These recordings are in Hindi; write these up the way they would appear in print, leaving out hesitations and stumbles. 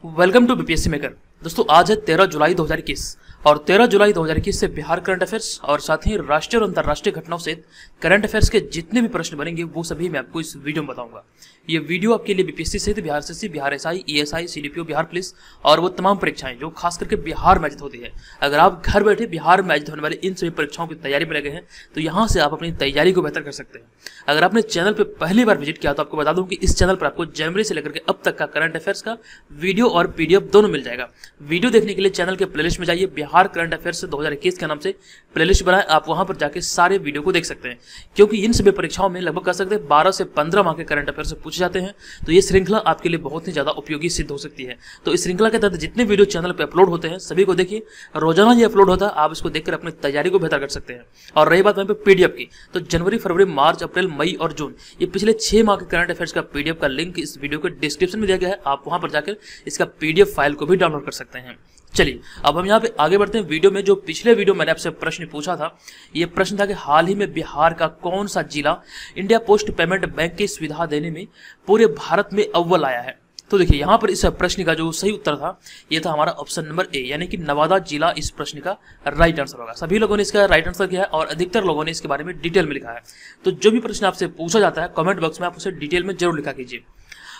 Welcome to BPSC maker. दोस्तों आज है 13 जुलाई 2021 और 13 जुलाई 2021 से बिहार करंट अफेयर्स और साथ ही राष्ट्रीय और अंतर्राष्ट्रीय घटनाओं से करंट अफेयर्स के जितने भी प्रश्न बनेंगे वो सभी मैं आपको इस वीडियो में बताऊंगा। ये वीडियो आपके लिए बीपीएससी सहित Bihar SSC, Bihar SI, ESI, CDPO, Bihar police और वो तमाम परीक्षाएं जो खास करके बिहार में आयोजित होती है। अगर आप घर बैठे बिहार में आयोजित होने वाले इन सभी परीक्षाओं की तैयारी में लगे हैं तो यहाँ से आप अपनी तैयारी को बेहतर कर सकते हैं। अगर आपने चैनल पर पहली बार विजिट किया तो आपको बता दूं कि इस चैनल पर आपको जनवरी से लेकर के अब तक का करंट अफेयर्स का वीडियो और पीडीएफ दोनों मिल जाएगा। वीडियो देखने के लिए चैनल के प्लेलिस्ट में जाइए, बिहार करंट अफेयर्स 2021 के नाम से प्लेलिस्ट बनाएं। आप वहां पर जाके सारे वीडियो को देख सकते हैं क्योंकि इन सभी परीक्षाओं में लगभग कर सकते हैं 12 से 15 माह के करंट अफेयर्स पूछे जाते हैं। तो ये श्रृंखला आपके लिए बहुत ही ज्यादा उपयोगी सिद्ध हो सकती है। तो इस श्रृंखला के तहत जितने वीडियो चैनल पर अपलोड होते हैं सभी को देखिए, रोजाना ये अपलोड होता है, आप इसको देखकर अपनी तैयारी को बेहतर कर सकते हैं। और रही बात वहीं पर पीडीएफ की, तो जनवरी, फरवरी, मार्च, अप्रैल, मई और जून ये पिछले 6 माह के करंट अफेयर्स का पीडीएफ का लिंक इस वीडियो के डिस्क्रिप्शन में दिया गया है। आप वहां पर जाकर इसका पीडीएफ फाइल को भी डाउनलोड कर सकते हैं। चलिए अब हम यहाँ पे आगे बढ़ते हैं वीडियो में। जो पिछले वीडियो मैंने आपसे प्रश्न पूछा था, ये प्रश्न था कि हाल ही में बिहार का कौन सा जिला इंडिया पोस्ट पेमेंट बैंक की सुविधा देने में पूरे भारत में अव्वल आया है। तो देखिए यहाँ पर इस प्रश्न का जो सही उत्तर था ये था हमारा ऑप्शन नंबर ए, यानी कि नवादा जिला इस प्रश्न का राइट आंसर होगा। सभी लोगों ने इसका राइट आंसर किया है और अधिकतर लोगों ने इसके बारे में डिटेल में लिखा है। तो जो भी प्रश्न आपसे पूछा जाता है कमेंट बॉक्स में आप उसे डिटेल में जरूर लिखा कीजिए।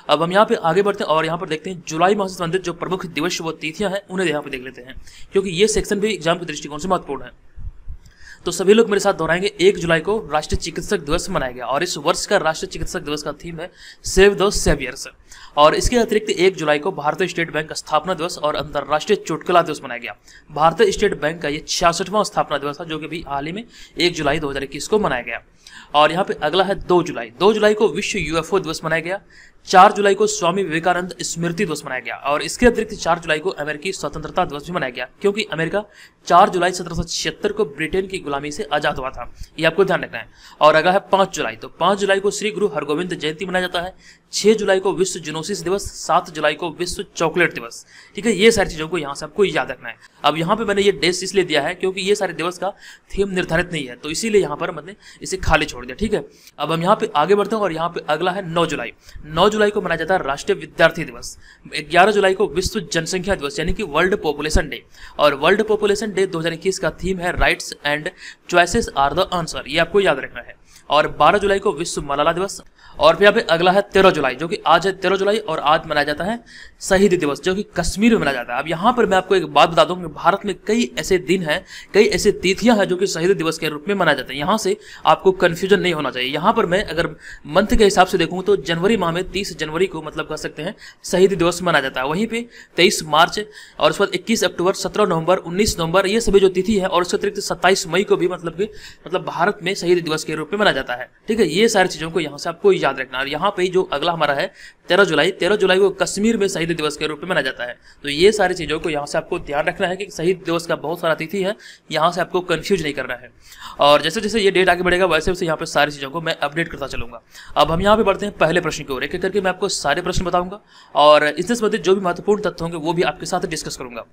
अब हम यहाँ पे आगे बढ़ते हैं और यहाँ पर देखते हैं जुलाई माह से संबंधित जो प्रमुख दिवस व तिथियां हैं उन्हें यहाँ पे देख लेते हैं क्योंकि ये सेक्शन भी एग्जाम के दृष्टिकोण से महत्वपूर्ण है। तो सभी लोग मेरे साथ दोहराएंगे, 1 जुलाई को राष्ट्रीय चिकित्सक दिवस मनाया गया और इस वर्ष का राष्ट्रीय चिकित्सक दिवस का थीम है सेव द सेवियर्स। और इसके अतिरिक्त 1 जुलाई को भारतीय स्टेट बैंक स्थापना दिवस और अंतर्राष्ट्रीय चुटकुला दिवस मनाया गया। भारतीय स्टेट बैंक का ये 66वां स्थापना दिवस था जो कि अभी हाल ही में 1 जुलाई 2021 को मनाया गया। और यहाँ पे अगला है 2 जुलाई। 2 जुलाई को विश्व यूएफओ दिवस मनाया गया। 4 जुलाई को स्वामी विवेकानंद स्मृति दिवस मनाया गया और इसके अतिरिक्त 4 जुलाई को अमेरिकी स्वतंत्रता दिवस भी मनाया गया क्योंकि अमेरिका 4 जुलाई 1776 को ब्रिटेन की गुलामी से आजाद हुआ था, ये आपको ध्यान रखना है। और अगला है 5 जुलाई। तो 5 जुलाई को श्री गुरु हरगोविंद जयंती मनाया जाता है। 6 जुलाई को विश्व जूनोसिस दिवस, 7 जुलाई को विश्व चॉकलेट दिवस। ठीक है, ये सारी चीजों को यहाँ से आपको याद रखना है। अब यहाँ पे मैंने ये डेट इसलिए दिया है क्योंकि ये सारे दिवस का थीम निर्धारित नहीं है, तो इसीलिए यहाँ पर मैंने इसे खाली छोड़ दिया। ठीक है, अब हम यहाँ पे आगे बढ़ते हैं और यहाँ पे अगला है 9 जुलाई। 9 जुलाई को मनाया जाता है राष्ट्रीय विद्यार्थी दिवस। 11 जुलाई को विश्व जनसंख्या दिवस यानी कि वर्ल्ड पॉपुलेशन डे और वर्ल्ड पॉपुलेशन डे 2021 का थीम है rights and choices are the answer, ये आपको याद रखना है। और 12 जुलाई को विश्व मलाला दिवस। और फिर यहाँ पे अगला है 13 जुलाई जो कि आज है 13 जुलाई और आज मनाया जाता है शहीद दिवस जो कि कश्मीर में मनाया जाता है। अब यहाँ पर मैं आपको एक बात बता दूं कि भारत में कई ऐसे दिन हैं, कई ऐसे तिथियां हैं जो कि शहीद दिवस के रूप में मनाए जाते हैं। यहाँ से आपको कंफ्यूजन नहीं होना चाहिए। यहाँ पर मैं अगर मंथ के हिसाब से देखूँ तो जनवरी माह में 30 जनवरी को मतलब कह सकते हैं शहीद दिवस मनाया जाता है। वहीं पे 23 मार्च और उसके बाद 21 अक्टूबर, 17 नवंबर, 19 नवंबर ये सभी जो तिथि है और उसके अतिरिक्त 27 मई को भी मतलब भारत में शहीद दिवस के रूप में मनाया जाता है। ठीक है, ये सारी चीजों को यहाँ से आपको याद रखना है। यहाँ पे जो अगला हमारा है 13 जुलाई को कश्मीर में शहीद दिवस के रूप में मनाया जाता है। तो ये सारी चीजों को यहाँ से आपको ध्यान रखना है कि शहीद दिवस का बहुत सारा तिथि है, यहाँ से आपको कंफ्यूज नहीं करना है। और जैसे जैसे ये डेट आगे बढ़ेगा वैसे वैसे यहाँ पे सारी चीजों को मैं अपडेट करता चलूंगा। अब हम यहाँ पे बढ़ते हैं पहले प्रश्न की ओर। एक एक करके मैं आपको सारे प्रश्न बताऊंगा और इससे संबंधित जो भी महत्वपूर्ण तथ्य होंगे वो भी आपके साथ डिस्कस करूंगा।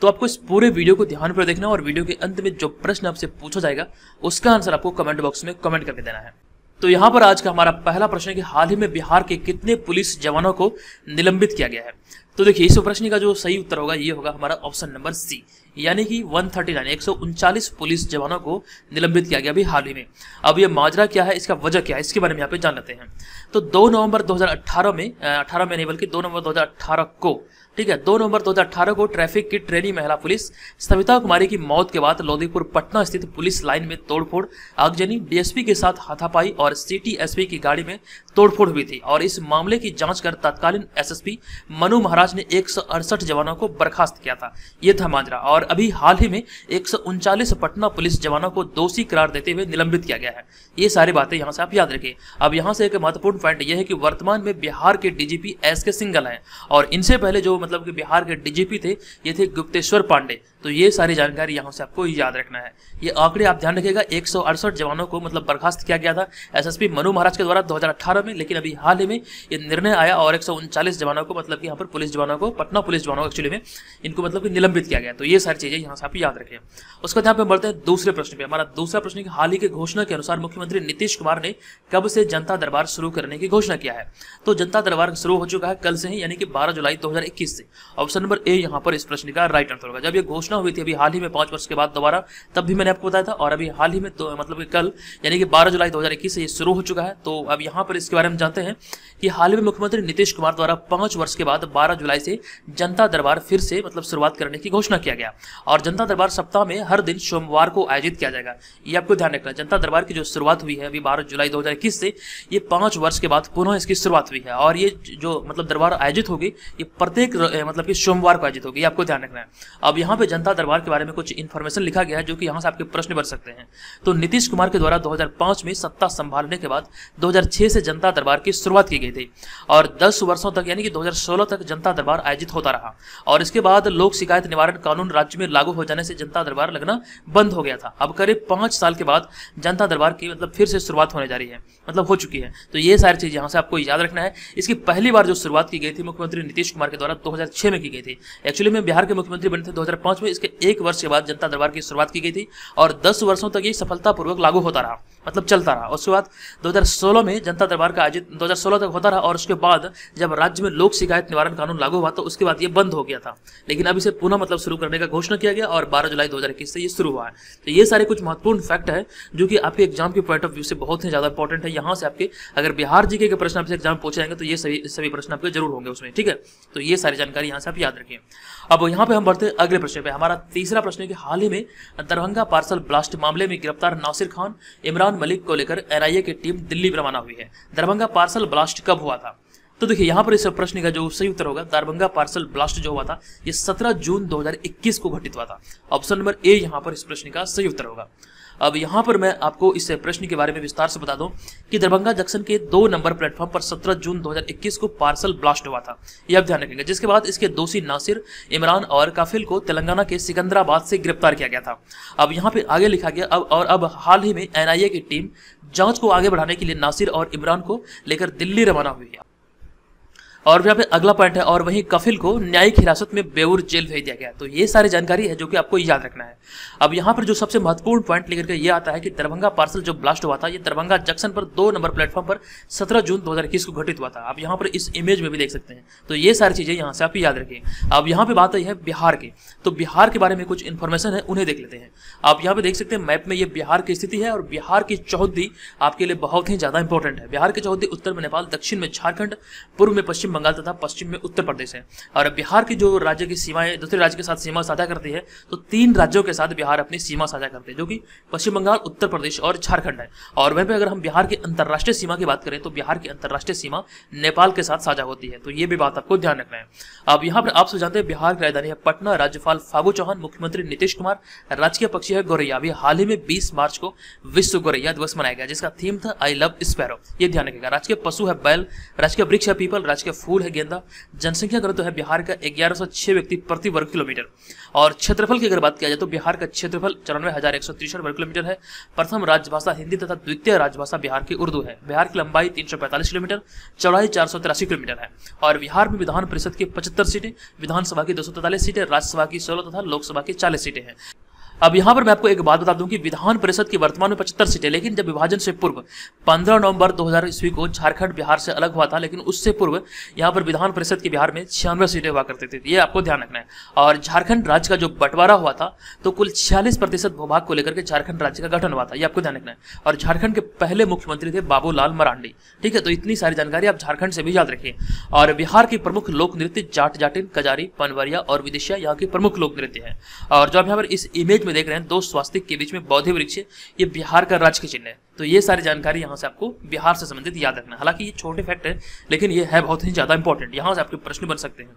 तो आपको इस पूरे वीडियो को ध्यान पर देखना और वीडियो के अंत में जो प्रश्न आपसे पूछा जाएगा उसका आंसर आपको कमेंट बॉक्स में कमेंट करके देना है। तो यहाँ पर आज का हमारा पहला प्रश्न है कि हाल ही में बिहार के कितने पुलिस जवानों को निलंबित किया गया है। तो देखिए इस प्रश्न का जो सही उत्तर होगा ये होगा हमारा ऑप्शन नंबर सी, यानी कि 139 पुलिस जवानों को निलंबित किया गया अभी हाल ही में। अब ये माजरा क्या है, इसका वजह क्या है, इसके बारे में यहाँ पे जान लेते हैं। तो 2 नवंबर 2018 में 18 में नहीं बल्कि 2 नवंबर 2018 को, ठीक है, 2 नवंबर 2018 को ट्रैफिक की ट्रेनी महिला पुलिस सविता कुमारी की मौत के बाद लोधीपुर पटना स्थित पुलिस लाइन में तोड़फोड़, आगजनी, डीएसपी के साथ हाथापाई और सिटी एसपी की गाड़ी में तोड़फोड़ हुई थी। और इस मामले की जांच कर तत्कालीन एसएसपी मनु महाराज ने 168 जवानों को बर्खास्त किया था। यह था माजरा। और अभी हाल ही में 139 पटना पुलिस जवानों को दोषी करार देते हुए निलंबित किया गया है। ये सारी बातें यहाँ से आप याद रखिए। अब यहाँ से एक महत्वपूर्ण पॉइंट यह है कि वर्तमान में बिहार के डीजीपी एस के सिंघल हैं और इनसे पहले जो मतलब कि बिहार के डीजीपी थे ये थे गुप्तेश्वर पांडे। तो ये सारी जानकारी यहाँ से आपको याद रखना है। ये आंकड़े आप ध्यान रखिएगा, 168 जवानों को मतलब बर्खास्त किया गया था एसएसपी मनु महाराज के द्वारा 2018 में, लेकिन अभी हाल ही में ये निर्णय आया और 139 जवानों को मतलब कि यहाँ पर पुलिस जवानों को, पटना पुलिस जवानों को एक्चुअली में इनको मतलब कि निलंबित किया गया। तो ये सारी चीजें यहाँ से आप याद रखें। उसके बाद यहाँ पे बढ़ते हैं दूसरे प्रश्न पे। हमारा दूसरा प्रश्न है कि हाल ही की घोषणा के अनुसार मुख्यमंत्री नीतीश कुमार ने कब से जनता दरबार शुरू करने की घोषणा किया है? तो जनता दरबार शुरू हो चुका है कल से ही, यानी कि 12 जुलाई 2021 से। ऑप्शन नंबर ए यहाँ पर इस प्रश्न का राइट आंसर होगा। जब ये घोषणा हुई थी अभी हाल ही में 5 वर्ष के बाद दोबारा, तब भी मैंने आपको बताया था, और अभी हाल ही में तो मतलब कि कल यानी कि 12 जुलाई 2021 से ये शुरू हो चुका है। तो अब यहाँ पर इसके बारे में जानते हैं कि हाल ही में मुख्यमंत्री नीतीश कुमार द्वारा 5 वर्ष के बाद 12 जुलाई से जनता दरबार फिर से मतलब शुरुआत करने की घोषणा किया गया। और जनता दरबार सप्ताह में हर दिन सोमवार को आयोजित किया जाएगा, ये आपको ध्यान रखना है। जनता दरबार की जो शुरुआत हुई है अभी 12 जुलाई 2021 से, ये 5 वर्ष के बाद पुनः इसकी शुरुआत हुई है। और ये जो मतलब दरबार आयोजित होगी ये प्रत्येक मतलब कि सोमवार को आयोजित होगी, आपको ध्यान रखना है। अब यहाँ पे जनता दरबार के बारे में कुछ इन्फॉर्मेशन लिखा गया है जो कि यहाँ से आपके प्रश्न बन सकते हैं। तो नीतीश कुमार के द्वारा 2005 में सत्ता संभालने के बाद 2006 से जनता दरबार की शुरुआत की गई थी और 10 वर्षों तक यानी कि 2016 तक जनता दरबार आयोजित होता रहा। और इसके बाद लोक शिकायत निवारण कानून राज्य में लागू हो जाने से जनता दरबार लगना बंद हो गया था। अब करीब 5 साल के बाद जनता दरबार की मतलब फिर से शुरुआत होने जा रही है, मतलब हो चुकी है। तो ये सारी चीज यहाँ से आपको याद रखना है। इसकी पहली बार जो शुरुआत की गई थी मुख्यमंत्री नीतीश कुमार के द्वारा 2006 में की गई थी। एक्चुअली में बिहार के मुख्यमंत्री बने थे 2005 में। इसके 1 वर्ष के बाद जनता दरबार की शुरुआत की गई थी और 10 वर्षों तक ये सफलतापूर्वक लागू होता रहा, मतलब चलता रहा। उसके बाद 2016 में जनता दरबार का आयोजित 2016 तक होता रहा और उसके बाद जब राज्य में लोक शिकायत निवारण कानून लागू हुआ तो उसके बाद ये बंद हो गया था। लेकिन अब इसे पुनः मतलब शुरू करने का घोषणा किया गया और 12 जुलाई 2021 से ये शुरू हुआ है। तो ये सारे कुछ महत्वपूर्ण फैक्ट है जो कि आपके एग्जाम के पॉइंट ऑफ व्यू से बहुत ही ज्यादा इंपॉर्टेंट है। यहाँ से आपके अगर बिहार जीके के प्रश्न आपसे एग्जाम पूछे जाएंगे तो ये सभी प्रश्न आपके जरूर होंगे उसमें, ठीक है। तो ये सारी जानकारी यहाँ से आप याद रखिए। अब यहाँ पे हम बढ़ते हैं अगले प्रश्न पे। हमारा तीसरा प्रश्न है कि हाल ही में दरभंगा पार्सल ब्लास्ट मामले में गिरफ्तार नासिर खान, इमरान मलिक को लेकर एनआईए की टीम दिल्ली रवाना हुई है। दरभंगा पार्सल ब्लास्ट कब हुआ था? तो देखिए यहाँ पर इस प्रश्न का जो सही उत्तर होगा, दरभंगा पार्सल ब्लास्ट जो हुआ था ये 17 जून 2021 को घटित हुआ था। ऑप्शन नंबर ए यहाँ पर इस प्रश्न का सही उत्तर होगा। अब यहाँ पर मैं आपको इस प्रश्न के बारे में विस्तार से बता दूं कि दरभंगा जंक्शन के 2 नंबर प्लेटफॉर्म पर 17 जून 2021 को पार्सल ब्लास्ट हुआ था, यह आप ध्यान रखेंगे। जिसके बाद इसके दोषी नासिर, इमरान और काफिल को तेलंगाना के सिकंदराबाद से गिरफ्तार किया गया था। अब यहाँ पे आगे लिखा गया अब हाल ही में एनआईए की टीम जांच को आगे बढ़ाने के लिए नासिर और इमरान को लेकर दिल्ली रवाना हुई है। और यहाँ पे अगला पॉइंट है, और वहीं कफिल को न्यायिक हिरासत में बेऊर जेल भेज दिया गया। तो ये सारी जानकारी है जो कि आपको याद रखना है। अब यहाँ पर जो सबसे महत्वपूर्ण पॉइंट लेकर के ये आता है कि दरभंगा पार्सल जो ब्लास्ट हुआ था ये दरभंगा जंक्शन पर 2 नंबर प्लेटफॉर्म पर 17 जून 2021 को घटित हुआ था। आप यहाँ पर इस इमेज में भी देख सकते हैं। तो ये सारी चीजें यहाँ से आप याद रखिए। अब यहाँ पे बात आई है बिहार की, तो बिहार के बारे में कुछ इन्फॉर्मेशन है उन्हें देख लेते हैं। आप यहाँ पे देख सकते हैं मैप में ये बिहार की स्थिति है और बिहार की चौहद्दी आपके लिए बहुत ही ज्यादा इंपॉर्टेंट है। बिहार की चौहद्दी उत्तर में नेपाल, दक्षिण में झारखंड, पूर्व में पश्चिम बंगाल तथा पश्चिम में उत्तर प्रदेश है। और बिहार की जो राज्य की सीमाएं दूसरे राज्य के साथ सीमा साझा करती है तो 3 राज्यों के साथ बिहार अपनी सीमा साझा करते हैं जो कि पश्चिम बंगाल, उत्तर प्रदेश और झारखंड है। और वहीं पे अगर हम बिहार की अंतर्राष्ट्रीय सीमा की बात करें तो बिहार की अंतर्राष्ट्रीय सीमा नेपाल के साथ साझा होती है। तो ये भी बात आपको ध्यान रखना है। अब यहाँ पर आपसे जानते हैं बिहार की राजधानी है पटना, राज्यपाल फागू चौहान, मुख्यमंत्री नीतीश कुमार, राजकीय पक्षी है गौरैया। अभी हाल ही में 20 मार्च को विश्व गौरैया दिवस मनाया गया जिसका थीम था आई लव स्पैरो, ये ध्यान रखिएगा। राजकीय पशु है बैल, राजकीय वृक्ष है पीपल, राजकीय फूल है गेंदा। जनसंख्या घनत्व है बिहार का 1106 व्यक्ति प्रति वर्ग किलोमीटर। और क्षेत्रफल की अगर बात किया जाए तो बिहार का क्षेत्रफल 94,163 वर्ग किलोमीटर है। प्रथम राजभाषा हिंदी तथा द्वितीय राजभाषा बिहार की उर्दू है। बिहार की लंबाई 345 किलोमीटर, चौड़ाई 483 किलोमीटर है। और बिहार में विधान परिषद की 75 सीटें, विधानसभा की 243 सीटें, राज्यसभा की 16 तथा लोकसभा की 40 सीटें हैं। अब यहाँ पर मैं आपको एक बात बता दूं कि विधान परिषद की वर्तमान में 75 सीटें, लेकिन जब विभाजन से पूर्व 15 नवंबर 2000 ईस्वी को झारखंड बिहार से अलग हुआ था, लेकिन उससे पूर्व यहाँ पर विधान परिषद की बिहार में 96 सीटें हुआ करती थी। ये आपको ध्यान रखना है। और झारखंड राज्य का जो बंटवारा हुआ था तो कुल 46% भूभाग को लेकर के झारखंड राज्य का गठन हुआ था, ये आपको ध्यान रखना है। और झारखंड के पहले मुख्यमंत्री थे बाबूलाल मरांडी, ठीक है। तो इतनी सारी जानकारी आप झारखंड से भी याद रखिए। और बिहार की प्रमुख लोक नृत्य जाट जाटिन, कजारी, पनवरिया और विदिशिया यहाँ की प्रमुख लोक नृत्य है। और जो आप यहाँ पर इस इमेज में देख रहे हैं 2 स्वास्तिक के बीच में बौद्धि वृक्ष, ये बिहार का राज्य के चिन्ह है। तो ये सारी जानकारी यहाँ से आपको बिहार से संबंधित याद रखना है। हालांकि ये छोटे फैक्ट है लेकिन ये है बहुत ही ज्यादा इंपॉर्टेंट, यहाँ से आपके प्रश्न बन सकते हैं।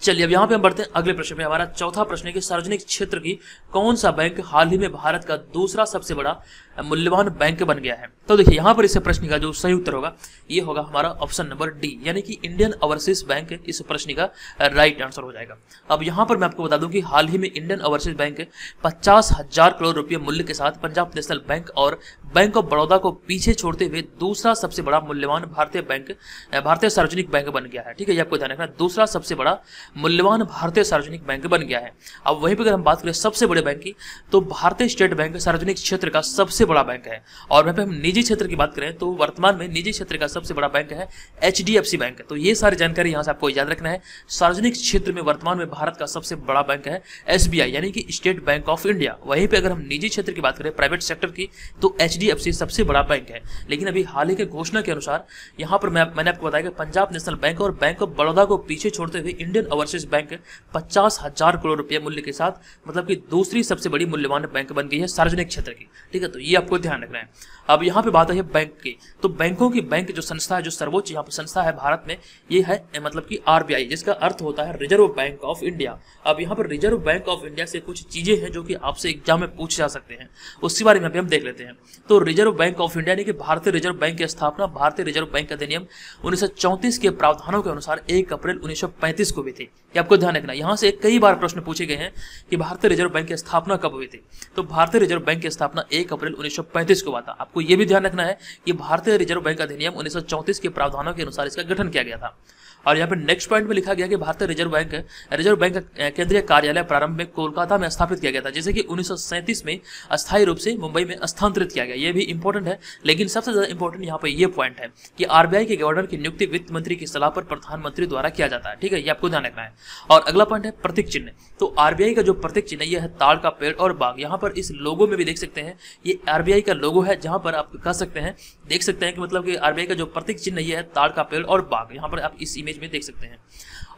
चलिए अब यहाँ पे हम बढ़ते हैं अगले प्रश्न में। हमारा चौथा प्रश्न है कि सार्वजनिक क्षेत्र की कौन सा बैंक हाल ही में भारत का दूसरा सबसे बड़ा मूल्यवान बैंक बन गया है। तो देखिए यहाँ पर इस प्रश्न का जो सही उत्तर होगा ये होगा हमारा ऑप्शन नंबर डी, यानी कि इंडियन ओवरसीज बैंक इस प्रश्न का राइट आंसर हो जाएगा। अब यहाँ पर मैं आपको बता दूं कि हाल ही में इंडियन ओवरसीज बैंक 50,000 करोड़ रुपये मूल्य के साथ पंजाब नेशनल बैंक और बैंक ऑफ बड़ौदा को पीछे छोड़ते हुए दूसरा सबसे बड़ा मूल्यवान भारतीय सार्वजनिक बैंक बन गया है। ठीक है, ये आपको ध्यान रखना, दूसरा सबसे बड़ा मूल्यवान भारतीय सार्वजनिक बैंक बन गया है। अब वहीं पर अगर हम बात करें सबसे बड़े बैंक की, तो भारतीय स्टेट बैंक सार्वजनिक क्षेत्र का सबसे बड़ा बैंक है। और वहीं पे हम निजी क्षेत्र की बात करें तो वर्तमान में निजी क्षेत्र का सबसे बड़ा बैंक है HDFC बैंक। तो ये सारी जानकारी यहाँ से आपको याद रखना है। सार्वजनिक क्षेत्र में वर्तमान में भारत का सबसे बड़ा बैंक है SBI, यानी कि स्टेट बैंक ऑफ इंडिया। वहीं पे अगर हम निजी क्षेत्र की बात करें, प्राइवेट सेक्टर की, तो HDFC सबसे बड़ा बैंक है। लेकिन अभी हाल ही के घोषणा के अनुसार यहाँ पर मैंने आपको बताया कि पंजाब नेशनल बैंक और बैंक ऑफ बड़ौदा को पीछे छोड़ते हुए इंडियन ओवरसीज बैंक 50,000 करोड़ रुपये मूल्य के साथ मतलब कि दूसरी सबसे बड़ी मूल्यवान बैंक बन गई है सार्वजनिक क्षेत्र की। ठीक है, तो ये आपको ध्यान रखना है। अब यहाँ पे बात है बैंक की, तो बैंकों की बैंक जो संस्था है, जो सर्वोच्च यहाँ पर संस्था है भारत में, ये है मतलब कि RBI, जिसका अर्थ होता है रिजर्व बैंक ऑफ इंडिया। अब यहाँ पर रिजर्व बैंक ऑफ इंडिया से कुछ चीजें हैं जो कि आपसे एग्जाम में पूछ जा सकते हैं, उसके बारे में भी हम देख लेते हैं। तो रिजर्व बैंक ऑफ इंडिया यानी कि भारतीय रिजर्व बैंक की स्थापना भारतीय रिजर्व बैंक अधिनियम 1934 के प्रावधानों के अनुसार 1 अप्रैल 1935 को हुई थी। ये आपको ध्यान रखना। यहाँ से कई बार प्रश्न पूछे गए हैं कि भारतीय रिजर्व बैंक की स्थापना कब हुई थी, तो भारतीय रिजर्व बैंक की स्थापना 1 अप्रैल 1935 को हुआ था। आपको यह भी ध्यान रखना है कि भारतीय रिजर्व बैंक अधिनियम 1934 के प्रावधानों के अनुसार इसका गठन किया गया था। और यहाँ पे नेक्स्ट पॉइंट में लिखा गया कि भारतीय रिजर्व बैंक का केंद्रीय कार्यालय प्रारंभ में कोलकाता में स्थापित किया गया था, जैसे कि 1937 में अस्थायी रूप से मुंबई में स्थानांतरित किया गया। ये भी इंपॉर्टेंट है, लेकिन सबसे ज्यादा इंपॉर्टेंट यहाँ पे ये पॉइंट है कि RBI के गवर्नर की नियुक्ति वित्त मंत्री की सलाह पर प्रधानमंत्री द्वारा किया जाता है। ठीक है, ये आपको ध्यान रखना है। और अगला पॉइंट है प्रतीक चिन्ह। तो RBI का जो प्रतीक चिन्ह ये है ताड़ का पेड़ और बाग। यहाँ पर इस लोगो में भी देख सकते हैं, ये RBI का लोगो है, जहां पर आप कह सकते हैं देख सकते हैं कि मतलब कि RBI का जो प्रतीक चिन्ह ये है ताड़ का पेड़ और बाग। यहाँ पर आप इस इमेज में देख सकते हैं।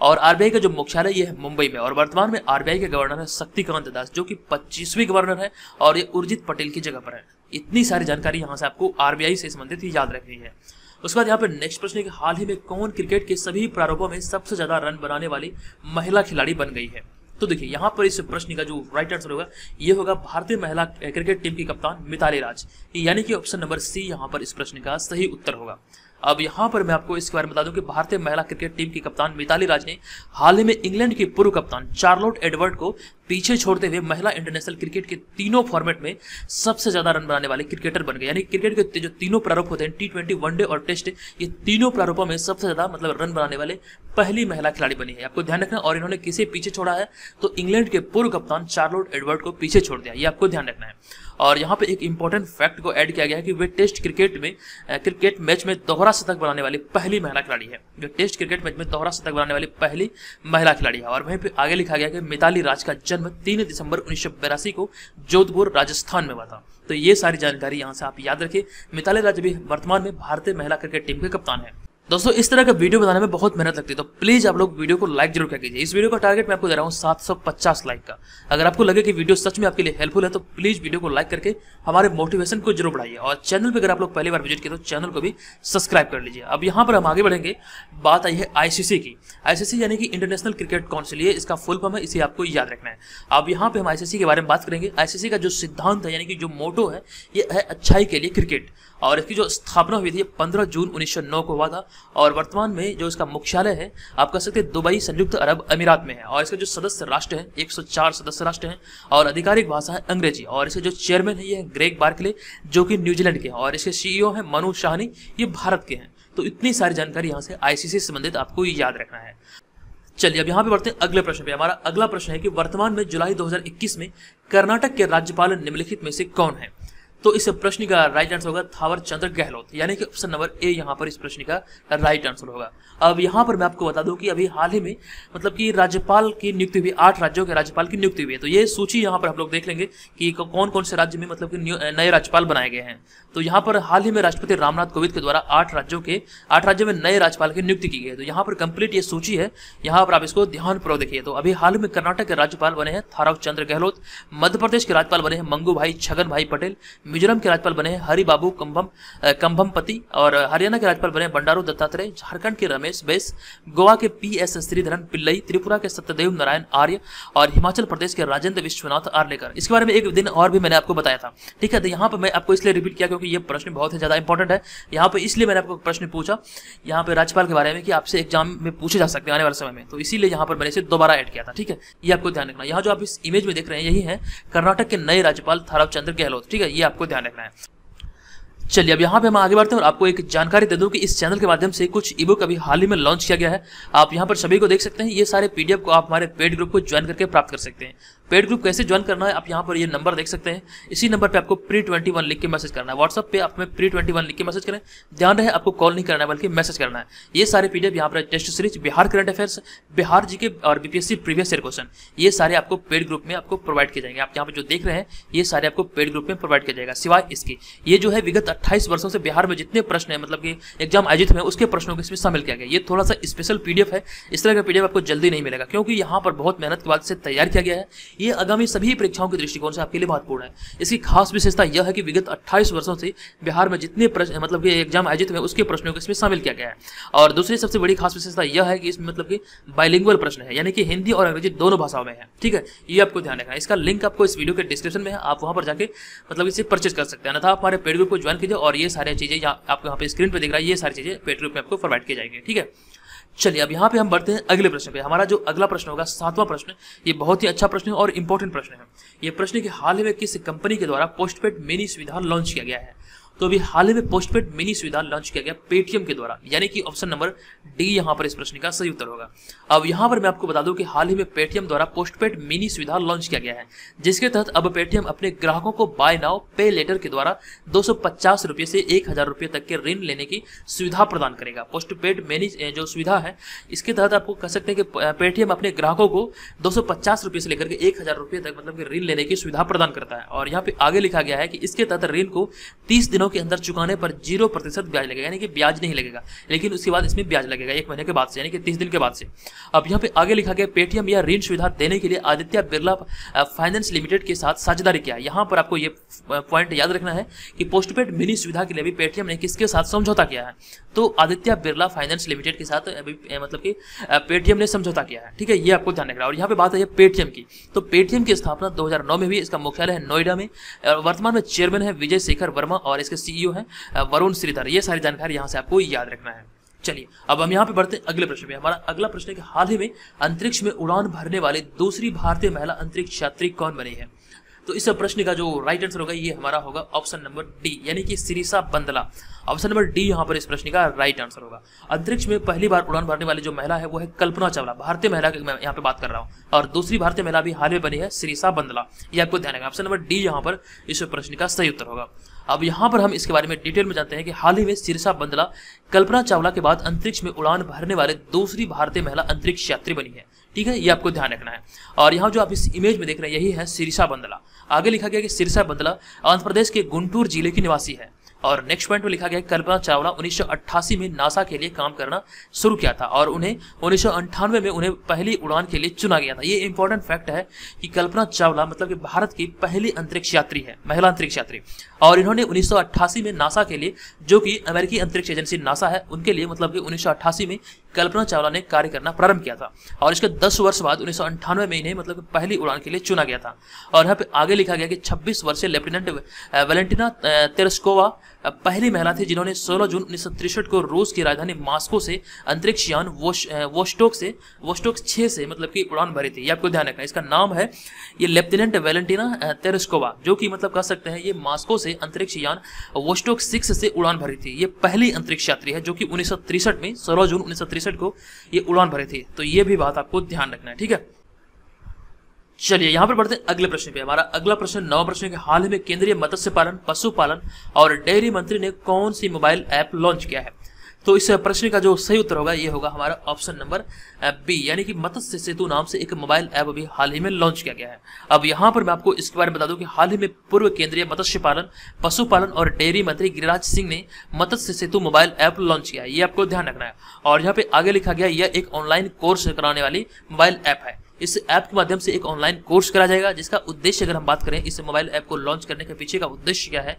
और RBI का जो मुख्यालय ये है मुंबई में। और वर्तमान में RBI के गवर्नर है शक्तिकांत दास, जो कि 25वें गवर्नर है और ये उर्जित पटेल की जगह पर है। इतनी सारी जानकारी यहाँ से आपको RBI से संबंधित याद रखनी है। उसके बाद यहाँ पे नेक्स्ट प्रश्न है कि हाल ही में कौन क्रिकेट के सभी प्रारूपों में सबसे ज्यादा रन बनाने वाली महिला खिलाड़ी बन गई है। तो देखिए यहाँ पर इस प्रश्न का जो राइट आंसर होगा ये होगा भारतीय महिला क्रिकेट टीम की कप्तान मिताली राज, यानी कि ऑप्शन नंबर सी यहाँ पर इस प्रश्न का सही उत्तर होगा। अब यहाँ पर मैं आपको इसके बारे में बता दूं कि भारतीय महिला क्रिकेट टीम की कप्तान मिताली राज ने हाल ही में इंग्लैंड की पूर्व कप्तान चार्लोट एडवर्ड को पीछे छोड़ते हुए महिला इंटरनेशनल क्रिकेट के तीनों फॉर्मेट में सबसे ज्यादा रन बनाने वाले क्रिकेटर बन गए। यानी क्रिकेट के जो तीनों प्रारूप होते हैं, T20, वनडे और टेस्ट, ये तीनों प्रारूपों में सबसे ज्यादा मतलब रन बनाने वाले पहली महिला खिलाड़ी बनी है। आपको ध्यान रखना। और इन्होंने किसे पीछे छोड़ा है, तो इंग्लैंड के पूर्व कप्तान चार्लोट एडवर्ड को पीछे छोड़ दिया। ये आपको ध्यान रखना है। और यहाँ पे एक इंपॉर्टेंट फैक्ट को ऐड किया गया है कि वे टेस्ट क्रिकेट मैच में दोहरा शतक बनाने वाली पहली महिला खिलाड़ी है। जो टेस्ट क्रिकेट मैच में दोहरा शतक बनाने वाली पहली महिला खिलाड़ी है। और वहीं पे आगे लिखा गया कि मिताली राज का जन्म 3 दिसंबर 1982 को जोधपुर राजस्थान में हुआ था। तो ये सारी जानकारी यहाँ से आप याद रखिए। मिताली राज भी वर्तमान में भारतीय महिला क्रिकेट टीम के कप्तान है। दोस्तों इस तरह का वीडियो बनाने में बहुत मेहनत लगती है, तो प्लीज आप लोग वीडियो को लाइक जरूर कर कीजिए। इस वीडियो का टारगेट मैं आपको दे रहा हूँ 750 लाइक का। अगर आपको लगे कि वीडियो सच में आपके लिए हेल्पफुल है तो प्लीज वीडियो को लाइक करके हमारे मोटिवेशन को जरूर बढ़ाइए। और चैनल पे अगर आप लोग पहली बार विजिट किए तो चैनल को भी सब्सक्राइब कर लीजिए। अब यहाँ पर हम आगे बढ़ेंगे। बात आई है ICC की। ICC यानी कि इंटरनेशनल क्रिकेट काउंसिल, ये इसका फुल फॉर्म है, इसे आपको याद रखना है। अब यहाँ पे हम ICC के बारे में बात करेंगे। ICC का जो सिद्धांत है यानी कि जो मोटो है ये है अच्छाई के लिए क्रिकेट। और इसकी जो स्थापना हुई थी 15 जून 1909 को हुआ था। और वर्तमान में जो इसका मुख्यालय है आप कह सकते हैं दुबई संयुक्त अरब अमीरात में है। और इसके जो सदस्य राष्ट्र हैं 104 सदस्य राष्ट्र हैं और आधिकारिक भाषा है अंग्रेजी। और इसके जो चेयरमैन है ये है ग्रेग बार्कले, जो कि न्यूजीलैंड के हैं। और इसके CEO हैं मनु शाहनी, ये भारत के हैं। तो इतनी सारी जानकारी यहाँ से ICC से संबंधित आपको याद रखना है। चलिए अब यहाँ पे बढ़ते हैं अगले प्रश्न पे। हमारा अगला प्रश्न है कि वर्तमान में जुलाई 2021 में कर्नाटक के राज्यपाल निम्नलिखित में से कौन है। तो इस प्रश्न का राइट आंसर होगा थावर चंद गहलोत, यानी कि ऑप्शन नंबर ए यहाँ पर इस प्रश्न का राइट आंसर होगा। अब यहाँ पर मैं आपको बता दूं कि अभी हाल ही में मतलब कि राज्यपाल की नियुक्ति हुई, 8 राज्यों के राज्यपाल की नियुक्ति हुई है। तो ये सूची यहाँ पर हम लोग देख लेंगे कि कौन कौन से राज्य में मतलब कि नए राज्यपाल बनाए गए हैं। तो यहाँ पर हाल ही में राष्ट्रपति रामनाथ कोविंद के द्वारा 8 राज्यों में नए राज्यपाल की नियुक्ति की गई है। तो यहाँ पर कंप्लीट ये सूची है, यहाँ पर आप इसको ध्यानपूर्वक देखिए। तो अभी हाल में कर्नाटक के राज्यपाल बने हैं थावर चंद गहलोत, मध्य प्रदेश के राज्यपाल बने हैं मंगू भाई छगन भाई पटेल, मिजोरम के राज्यपाल बने हैं हरिबाबू कंभमपति, और हरियाणा के राज्यपाल बने बंडारू दत्तात्रेय, झारखंड के रमेश बैस, गोवा के PS श्रीधरन पिल्लई, त्रिपुरा के सत्यदेव नारायण आर्य और हिमाचल प्रदेश के राजेंद्र विश्वनाथ आर्लेकर। इसके बारे में एक दिन और भी मैंने आपको बताया था, ठीक है। तो यहाँ पर मैं आपको इसलिए रिपीट किया क्योंकि ये प्रश्न बहुत ही ज्यादा इंपॉर्टेंट है। यहाँ पर इसलिए मैंने आपको प्रश्न पूछा यहाँ पे राज्यपाल के बारे में कि आपसे एग्जाम में पूछे जा सकते हैं आने वाले समय में, तो इसीलिए यहाँ पर मैंने इसे दोबारा ऐड किया था, ठीक है। ये आपको ध्यान रखना। यहाँ जो आप इस इमेज में देख रहे हैं यही है कर्नाटक के नए राज्यपाल थावरचंद्र गहलोत, ठीक है। ये आपको ध्यान रखना है। चलिए अब यहाँ पे हम आगे बढ़ते हैं और आपको एक जानकारी दे दूं कि इस चैनल के माध्यम से कुछ ईबुक अभी हाल ही में लॉन्च किया गया है। आप यहाँ पर सभी को देख सकते हैं। ये सारे PDF को आप हमारे पेड ग्रुप को ज्वाइन करके प्राप्त कर सकते हैं। पेड ग्रुप कैसे ज्वाइन करना है, आप यहाँ पर ये नंबर देख सकते हैं। इसी नंबर पे आपको pre21 लिख के मैसेज करना है। व्हाट्सएप पे आप हमें pre21 लिख के मैसेज करें। ध्यान रहे आपको कॉल नहीं करना है बल्कि मैसेज करना है। ये सारे PDF यहाँ पर test series, Bihar current affairs, Bihar GK और BPSC प्रीवियस ईयर क्वेश्चन, ये सारे आपको पेड ग्रुप में आपको प्रोवाइड किए जाएंगे। आप यहाँ पर जो देख रहे हैं ये सारे आपको पेड ग्रुप में प्रोवाइड किया जाएगा। सिवाय इसके ये जो है विगत 28 वर्षों से बिहार में जितने प्रश्न है मतलब कि एग्जाम आयोजित हुए उसके प्रश्नों को इसमें शामिल किया गया। ये थोड़ा सा स्पेशल PDF है। इस तरह का PDF आपको जल्दी नहीं मिलेगा क्योंकि यहाँ पर बहुत मेहनत के बाद से तैयार किया गया है। ये आगामी सभी परीक्षाओं के दृष्टिकोण से आपके लिए महत्वपूर्ण है। इसकी खास विशेषता यह है कि विगत 28 वर्षों से बिहार में जितने प्रश्न मतलब कि एग्जाम आयोजित हुए उसके प्रश्नों को इसमें शामिल किया गया है। और दूसरी सबसे बड़ी खास विशेषता यह है कि इसमें मतलब कि बाइलिंगुअल प्रश्न है, यानी कि हिंदी और अंग्रेजी दोनों भाषाओं में है, ठीक है। ये आपको ध्यान रखना है। इसका लिंक आपको इस वीडियो के डिस्क्रिप्शन में है, आप वहां पर जाके मतलब इसे परचेज कर सकते हैं। अन्यथा आप हमारे पेड ग्रुप को ज्वाइन कीजिए और ये सारी चीजें आपको यहाँ पे स्क्रीन पे दिख रहा है, ये सारी चीजें पेड ग्रुप में आपको प्रोवाइड की जाएगी, ठीक है। चलिए अब यहाँ पे हम बढ़ते हैं अगले प्रश्न पे। हमारा जो अगला प्रश्न होगा 7वां प्रश्न, ये बहुत ही अच्छा प्रश्न है और इंपॉर्टेंट प्रश्न है। ये प्रश्न कि हाल ही में किस कंपनी के द्वारा पोस्टपेड मिनी सुविधा लॉन्च किया गया है। तो अभी हाल ही में पोस्टपेड मिनी सुविधा लॉन्च किया गया पेटीएम के द्वारा, यानी कि ऑप्शन नंबर डी यहाँ पर इस प्रश्न का सही उत्तर होगा। अब यहाँ पर मैं आपको बता दूं कि हाल ही में पेटीएम द्वारा पोस्टपेड मिनी सुविधा लॉन्च किया गया है, जिसके तहत अब पेटीएम अपने ग्राहकों को बाय नाउ पे लेटर के द्वारा 250 रुपये से 1000 रुपये तक के ऋण लेने की सुविधा प्रदान करेगा। पोस्टपेड मिनी जो सुविधा है इसके तहत आपको कह सकते हैं कि पेटीएम अपने ग्राहकों को 250 रुपये से लेकर के 1000 रुपये तक मतलब कि ऋण लेने की सुविधा प्रदान करता है। और यहाँ पे आगे लिखा गया है कि इसके तहत ऋण को 30 दिनों के अंदर चुकाने पर 0% ब्याज लगेगा, यानी कि ब्याज नहीं लगेगा, लेकिन उसके बाद इसमें ब्याज लगेगा 1 महीने के बाद से, यानी कि 30 दिन के बाद से। अब यहाँ पे आगे लिखा गया पेटीएम यह ऋण सुविधा देने के लिए आदित्य बिरला फाइनेंस लिमिटेड के साथ साझेदारी किया। यहाँ पर आपको ये पॉइंट याद रखना है कि पोस्टपेड मिनी सुविधा के लिए भी पेटीएम ने किसके साथ समझौता किया है, तो आदित्य बिरला फाइनेंस लिमिटेड के साथ मतलब कि पेटीएम ने समझौता किया है, ठीक है। ये आपको ध्यान रखना है। और यहाँ पे बात है पेटीएम की, तो पेटीएम की स्थापना 2009 में हुई। इसका मुख्यालय है नोएडा में। वर्तमान में चेयरमैन है विजय शेखर वर्मा और इसके CEO है वरुण श्रीधर। ये सारी जानकारी यहाँ से आपको याद रखना है। चलिए अब हम यहाँ पे बढ़ते हैं अगले प्रश्न पे। हमारा अगला प्रश्न है कि हाल ही में अंतरिक्ष में उड़ान भरने वाले दूसरी भारतीय महिला अंतरिक्ष यात्री कौन बनी है। तो इस प्रश्न का जो राइट आंसर होगा ये हमारा होगा ऑप्शन नंबर डी, यानी कि Sirisa Bandla. Option number D यहाँ पर इस प्रश्न का राइट आंसर होगा। अंतरिक्ष में पहली बार उड़ान भरने वाली जो महिला है वो है कल्पना चावला, भारतीय महिला की मैं यहाँ पे बात कर रहा हूँ। और दूसरी भारतीय महिला भी हाल में बनी है सिरिसा बंदला। ये आपको ध्यान रखना। ऑप्शन नंबर डी यहाँ पर इस प्रश्न का सही उत्तर होगा। अब यहाँ पर हम इसके बारे में डिटेल में जानते हैं कि हाल ही में सिरिसा बंदला कल्पना चावला के बाद अंतरिक्ष में उड़ान भरने वाले दूसरी भारतीय महिला अंतरिक्ष यात्री बनी है, ठीक है। ये आपको ध्यान रखना है। और यहाँ जो आप इस इमेज में देख रहे हैं यही है सिरिसा बंदला। आगे लिखा गया कि सिरिसा बंदला आंध्र प्रदेश के गुंटूर जिले की निवासी है। और नेक्स्ट पॉइंट में लिखा गया कल्पना चावला 1988 में नासा के लिए काम करना शुरू किया था और उन्हें 1998 में उन्हें पहली उड़ान के लिए चुना गया था। ये इंपॉर्टेंट फैक्ट है कि कल्पना चावला मतलब कि भारत की पहली अंतरिक्ष यात्री है, महिला अंतरिक्ष यात्री। और इन्होंने 1988 में नासा के लिए, जो कि अमेरिकी अंतरिक्ष एजेंसी नासा है, उनके लिए मतलब कि 1988 में कल्पना चावला ने कार्य करना प्रारंभ किया था। और इसके 10 वर्ष बाद 1998 में इन्हें मतलब पहली उड़ान के लिए चुना गया था। और यहाँ पे आगे लिखा गया कि 26 वर्षीय लेफ्टिनेंट वैलेंटिना तेरेस्कोवा पहली महिला थी जिन्होंने 16 जून 1963 को रूस की राजधानी मॉस्को से अंतरिक्ष यान वोस्टोक 6 से मतलब कि उड़ान भरी थी। ये आपको ध्यान रखना। इसका नाम है ये लेफ्टिनेंट वैलेंटिना तेरेस्कोवा, जो कि मतलब कह सकते हैं ये मॉस्को से अंतरिक्ष यान वोस्टोक 6 से उड़ान भरी थी। ये पहली अंतरिक्ष यात्री है जो कि 1963 में 16 जून 1963 को ये उड़ान भरी थी। तो ये भी बात आपको ध्यान रखना है, ठीक है। चलिए यहाँ पर बढ़ते हैं अगले प्रश्न पे। हमारा अगला प्रश्न 9वां प्रश्न है कि हाल ही में केंद्रीय मत्स्य पालन, पशुपालन और डेयरी मंत्री ने कौन सी मोबाइल ऐप लॉन्च किया है। तो इस प्रश्न का जो सही उत्तर होगा ये होगा हमारा ऑप्शन नंबर बी, यानी कि मत्स्य सेतु नाम से एक मोबाइल ऐप अभी हाल ही में लॉन्च किया गया है। अब यहाँ पर मैं आपको इसके बारे में बता दूं कि हाल ही में पूर्व केंद्रीय मत्स्य पालन, पशुपालन और डेयरी मंत्री गिरिराज सिंह ने मत्स्य सेतु मोबाइल ऐप लॉन्च किया है। ये आपको ध्यान रखना है। और यहाँ पे आगे लिखा गया यह एक ऑनलाइन कोर्स कराने वाली मोबाइल ऐप है। इस ऐप के माध्यम से एक ऑनलाइन कोर्स करा जाएगा, जिसका उद्देश्य अगर हम बात करें इस मोबाइल ऐप को लॉन्च करने के पीछे का उद्देश्य क्या है,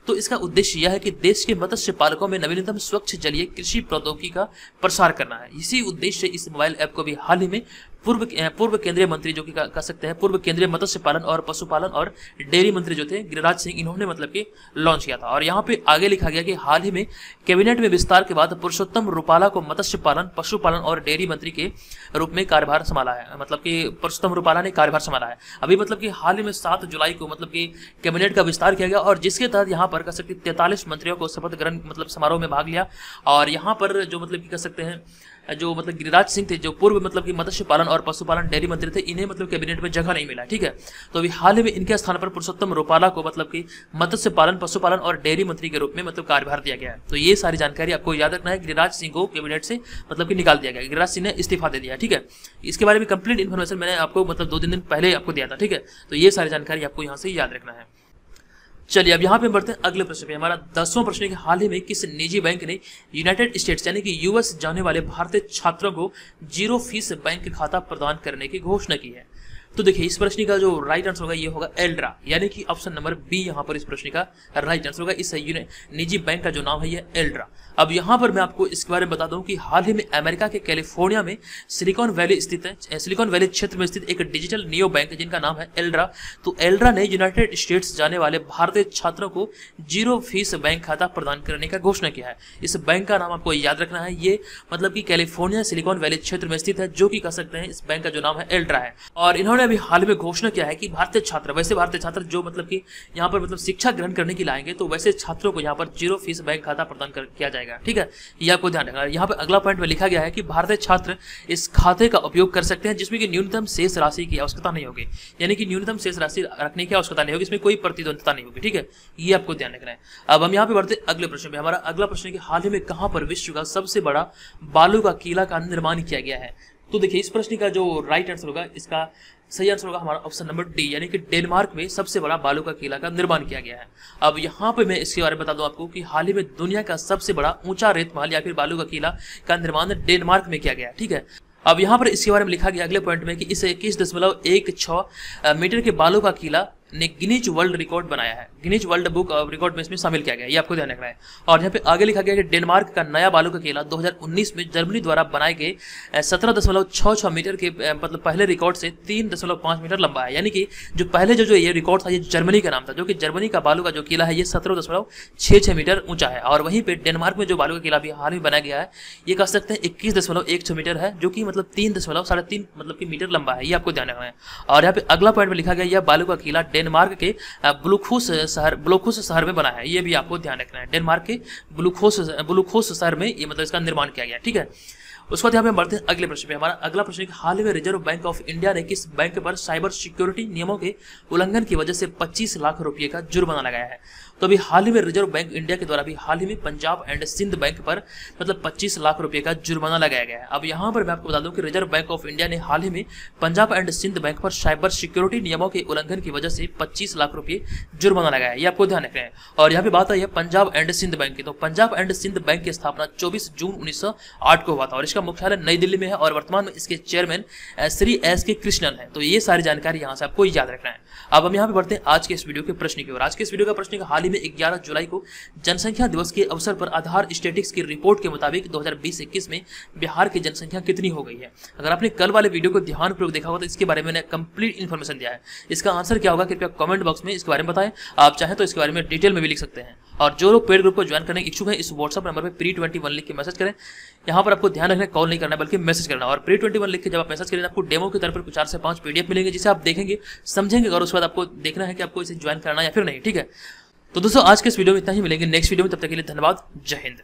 तो इसका उद्देश्य यह है कि देश के मत्स्य पालकों में नवीनतम स्वच्छ जलीय कृषि प्रौद्योगिकी का प्रसार करना है। इसी उद्देश्य से इस मोबाइल ऐप को भी हाल ही में पूर्व केंद्रीय मंत्री जो कि कह सकते हैं पूर्व केंद्रीय मत्स्य पालन और पशुपालन और डेयरी मंत्री जो थे गिरिराज सिंह, इन्होंने मतलब कि लॉन्च किया था। और यहाँ पे आगे लिखा गया कि हाल ही में कैबिनेट में विस्तार के बाद पुरुषोत्तम रूपाला को मत्स्य पालन, पशुपालन और डेयरी मंत्री के रूप में कार्यभार संभाला है। मतलब कि पुरुषोत्तम रूपाला ने कार्यभार संभाला है अभी, मतलब कि हाल ही में 7 जुलाई को मतलब कि कैबिनेट का विस्तार किया गया और जिसके तहत यहाँ पर कह सकते 43 मंत्रियों को शपथ ग्रहण मतलब समारोह में भाग लिया। और यहाँ पर जो मतलब कि कह सकते हैं जो मतलब गिरिराज सिंह थे, जो पूर्व मतलब कि मत्स्य पालन और पशुपालन डेयरी मंत्री थे, इन्हें मतलब कैबिनेट में जगह नहीं मिला। ठीक है, तो अभी हाल ही में इनके स्थान पर पुरुषोत्तम रूपाला को मतलब कि मत्स्य पालन, पशुपालन और डेयरी मंत्री के रूप में मतलब कार्यभार दिया गया है। तो ये सारी जानकारी आपको याद रखना है। गिरिराज सिंह को कैबिनेट से मतलब कि निकाल दिया गया, गिरिराज सिंह ने इस्तीफा दे दिया। ठीक है, इसके बारे में कंप्लीट इन्फॉर्मेशन मैंने आपको मतलब 2-3 दिन पहले आपको दिया था। ठीक है, तो ये सारी जानकारी आपको यहाँ से याद रखना है। चलिए अब यहाँ पे बढ़ते हैं अगले प्रश्न पे। हमारा 10वां प्रश्न है कि हाल ही में किस निजी बैंक ने यूनाइटेड स्टेट्स यानी कि यूएस जाने वाले भारतीय छात्रों को 0 फीस बैंक खाता प्रदान करने की घोषणा की है। तो देखिए इस प्रश्न का जो राइट आंसर होगा ये होगा एल्ड्रा, यानी कि ऑप्शन नंबर बी यहाँ पर इस प्रश्न का राइट आंसर होगा। इस निजी बैंक का जो नाम है ये एल्ड्रा। अब यहाँ पर मैं आपको इसके बारे में बता दूं कि हाल ही में अमेरिका के कैलिफोर्निया में सिलिकॉन वैली स्थित है, सिलिकॉन वैली क्षेत्र में स्थित एक डिजिटल नियो बैंक जिनका नाम है एल्ड्रा। तो एल्ड्रा ने यूनाइटेड स्टेट्स जाने वाले भारतीय छात्रों को 0 फीस बैंक खाता प्रदान करने का घोषणा किया है। इस बैंक का नाम आपको याद रखना है, ये मतलब कि कैलिफोर्निया सिलिकॉन वैली क्षेत्र में स्थित है, जो कि कह सकते हैं इस बैंक का जो नाम है एल्ड्रा है। और इन्होंने अभी हाल में घोषणा किया है कि भारतीय छात्र, वैसे भारतीय छात्र जो मतलब कि यहाँ पर मतलब शिक्षा ग्रहण करने के लिए आएंगे, तो वैसे छात्रों को यहाँ पर 0 फीस बैंक खाता प्रदान किया जाएगा। ठीक है, ये आपको ध्यान रखना है। यहाँ पर अगला पॉइंट में लिखा गया है कि भारतीय छात्र इस खाते का उपयोग कर सकते हैं जिसमें कि न्यूनतम शेष राशि की आवश्यकता नहीं होगी, यानी कि न्यूनतम शेष राशि रखने की आवश्यकता नहीं होगी, इसमें कोई प्रतिद्वंदता नहीं होगी। ठीक है, ये आपको ध्यान रखना है। अब हम यहाँ पे बढ़ते अगले प्रश्न में। हमारा अगला प्रश्न है कि हाल ही में कहाँ पर विश्व का सबसे बड़ा बालू का किला का निर्माण किया गया है। तो देखिए इस प्रश्न का जो राइट आंसर होगा, इसका सही आंसर होगा हमारा ऑप्शन नंबर डी, यानी कि डेनमार्क में सबसे बड़ा बालू का किला का निर्माण किया गया है। अब यहाँ पे मैं इसके बारे में बता दूं आपको कि हाल ही में दुनिया का सबसे बड़ा ऊंचा रेत महल या फिर बालू का किला का निर्माण डेनमार्क में किया गया। ठीक है, अब यहाँ पर इसके बारे में लिखा गया अगले पॉइंट में कि इस 21.16 मीटर के बालू का किला ने गिनीज वर्ल्ड रिकॉर्ड बनाया है। Guinness world book of record में इसमें शामिल किया गया, ये आपको ध्यान रखना है। और यहाँ पे आगे लिखा गया कि डेनमार्क का नया बालू का किला 2019 में जर्मनी द्वारा बनाए गए 17.66 मीटर के मतलब पहले रिकॉर्ड से 3.5 मीटर लंबा है। यानी कि जो पहले जो ये रिकॉर्ड था ये जर्मनी का नाम था, जो कि जर्मनी का बालू का जो किला है ये 17.66 मीटर ऊंचा है। और वहीं पे डेनमार्क में जो बालू का किला भी हाल में बनाया गया है ये कह सकते हैं 21.16 मीटर है, जो कि मतलब 3.3 मतलब कि मीटर लंबा है, ये आपको ध्यान रखना है। और यहाँ पे अगला पॉइंट में लिखा गया यह बालू का किला डेनमार्क के ब्लूखुस शहर में बना है, ये भी आपको ध्यान रखना है। डेनमार्क के ब्लूखुस शहर में ये मतलब इसका निर्माण किया गया। ठीक है, उसके बाद यहाँ पे बढ़ते हैं अगले प्रश्न पे। हमारा अगला प्रश्न है कि हाल ही में रिजर्व बैंक ऑफ इंडिया ने किस बैंक पर साइबर सिक्योरिटी नियमों के उल्लंघन की वजह से 25 लाख रुपये का जुर्माना लगाया है। तो अभी हाल ही में रिजर्व बैंक इंडिया के द्वारा भी हाल ही में पंजाब एंड सिंध बैंक पर मतलब 25 लाख रुपये का जुर्माना लगाया गया है। अब यहाँ पर मैं आपको बता दूं कि रिजर्व बैंक ऑफ इंडिया ने हाल ही में पंजाब एंड सिंध बैंक पर साइबर सिक्योरिटी नियमों के उल्लंघन की वजह से 25 लाख रुपये जुर्माना लगाया है, ये आपको ध्यान रखना है। और यहाँ पे बात आई है पंजाब एंड सिंध बैंक की, तो पंजाब एंड सिंध बैंक की स्थापना 24 जून 1908 को हुआ था और इसका मुख्यालय नई दिल्ली में है और वर्तमान में इसके चेयरमैन श्री एस के कृष्णन है। तो ये सारी जानकारी यहाँ से आपको याद रखना है। अब हम यहाँ पे बढ़ते हैं आज के इस वीडियो के प्रश्न की ओर। आज के इस वीडियो का प्रश्न हाल ही में 11 जुलाई को जनसंख्या दिवस के अवसर पर आधार स्टैटिस्टिक्स की रिपोर्ट के मुताबिक 2020-21 में बिहार की जनसंख्या कितनी हो गई है। अगर आपने कल वाले वीडियो को ध्यानपूर्वक देखा होगा तो इसके बारे में मैंने कंप्लीट इन्फॉर्मेशन दिया है। इसका आंसर क्या होगा कृपया कमेंट बॉक्स में इसके बारे में बताएं। आप चाहें तो इसके बारे में डिटेल में भी लिख सकते हैं। और जो लोग पेड ग्रुप को ज्वाइन करने के इच्छुक हैं इस व्हाट्सएप नंबर पर PRI21 लिख के मैसेज करें। यहाँ पर आपको ध्यान रखना कॉल नहीं करना बल्कि मैसेज करना। और PRI21 लिख के जब आप मैसेज करें आपको डेमो के तौर पर 4 से 5 PDF मिलेंगे जिसे आप देखेंगे समझेंगे और उसके बाद आपको देखना है कि आपको इसे ज्वाइन करना या फिर नहीं। ठीक है, तो दोस्तों आज के इस वीडियो में इतना ही, मिलेंगे नेक्स्ट वीडियो में, तब तक के लिए धन्यवाद, जय हिंद।